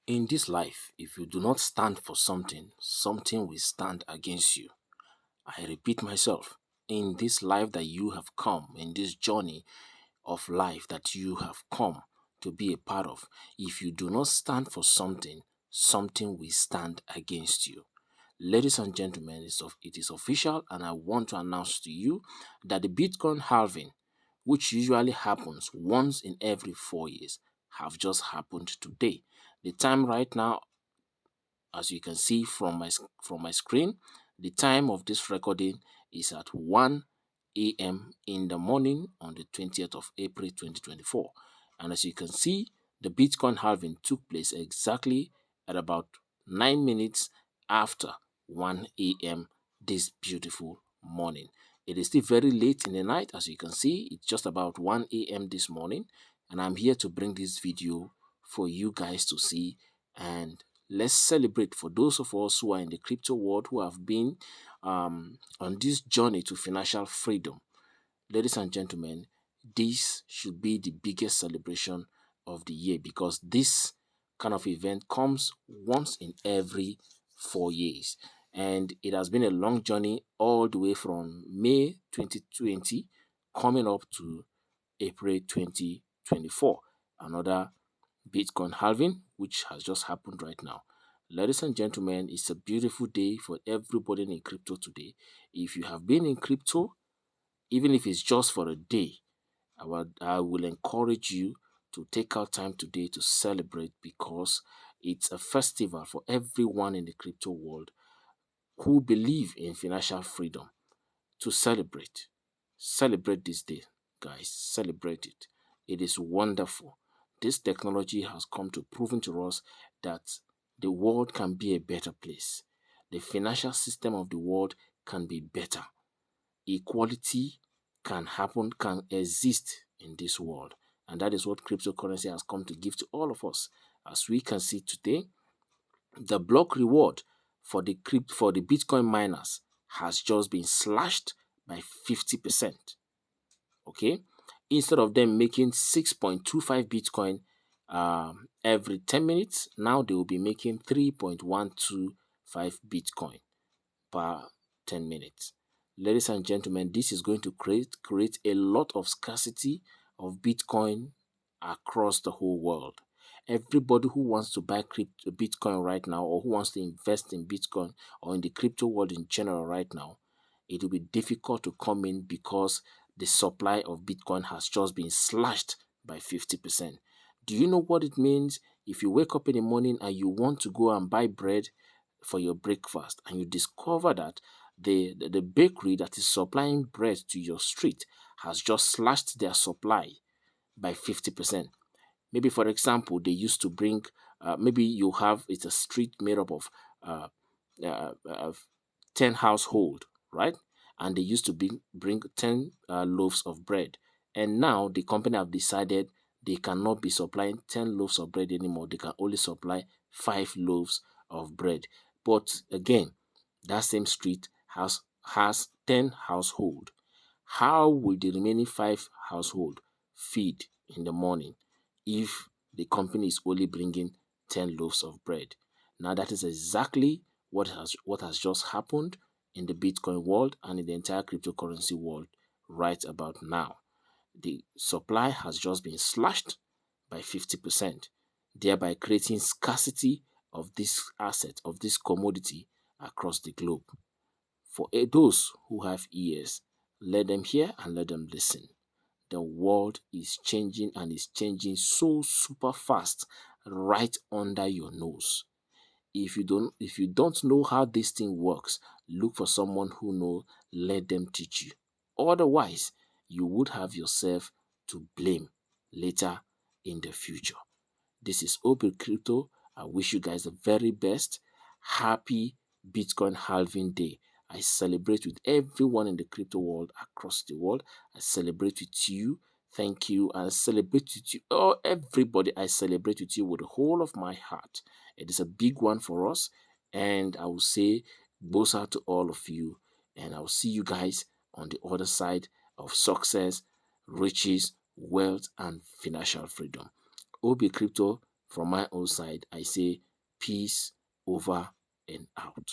In this life, if you do not stand for something, something will stand against you. I repeat myself, in this life that you have come, in this journey of life that you have come to be a part of, if you do not stand for something, something will stand against you. Ladies and gentlemen, it is official, and I want to announce to you that the Bitcoin halving, which usually happens once in every 4 years, have just happened today. The time right now, as you can see from my screen, the time of this recording is at 1 a.m. in the morning on the 20th of April 2024. And as you can see, the Bitcoin halving took place exactly at about 9 minutes after 1 a.m. this beautiful morning. It is still very late in the night. As you can see, it's just about 1 a.m. this morning, and I'm here to bring this video for you guys to see, and let's celebrate for those of us who are in the crypto world, who have been on this journey to financial freedom. Ladies and gentlemen, this should be the biggest celebration of the year, because this kind of event comes once in every 4 years. And it has been a long journey all the way from May 2020 coming up to April 2024. Another Bitcoin halving, which has just happened right now. Ladies and gentlemen, it's a beautiful day for everybody in crypto today. If you have been in crypto, even if it's just for a day, I will encourage you to take out time today to celebrate, because it's a festival for everyone in the crypto world who believe in financial freedom to celebrate. Celebrate this day, guys. Celebrate it. It is wonderful. This technology has come to proven to us that the world can be a better place. The financial system of the world can be better. Equality can happen, can exist in this world. And that is what cryptocurrency has come to give to all of us. As we can see today, the block reward for the Bitcoin miners has just been slashed by 50%. Okay, instead of them making 6.25 Bitcoin every 10 minutes, now they will be making 3.125 Bitcoin per 10 minutes. Ladies and gentlemen, this is going to create a lot of scarcity of Bitcoin across the whole world. Everybody who wants to buy Bitcoin right now, or who wants to invest in Bitcoin or in the crypto world in general right now, it will be difficult to come in, because the supply of Bitcoin has just been slashed by 50%. Do you know what it means if you wake up in the morning and you want to go and buy bread for your breakfast, and you discover that the bakery that is supplying bread to your street has just slashed their supply by 50%? Maybe, for example, they used to bring, maybe you have, it's a street made up of uh, uh, 10 household, right? And they used to bring 10 loaves of bread. And now the company have decided they cannot be supplying 10 loaves of bread anymore. They can only supply 5 loaves of bread. But again, that same street has 10 household. How will the remaining 5 household feed in the morning if the company is only bringing 10 loaves of bread? Now that is exactly what has just happened in the Bitcoin world and in the entire cryptocurrency world right about now. The supply has just been slashed by 50%, thereby creating scarcity of this asset, of this commodity across the globe. For those who have ears, let them hear and let them listen. The world is changing, and is changing so super fast right under your nose. If you don't know how this thing works, look for someone who knows, let them teach you. Otherwise, you would have yourself to blame later in the future. This is Obicrypto. I wish you guys the very best. Happy Bitcoin halving day. I celebrate with everyone in the crypto world across the world. I celebrate with you. Thank you. I celebrate with you. Oh, everybody, I celebrate with you with the whole of my heart. It is a big one for us. And I will say, both out to all of you. And I will see you guys on the other side of success, riches, wealth, and financial freedom. Obicrypto From my own side, I say peace over and out.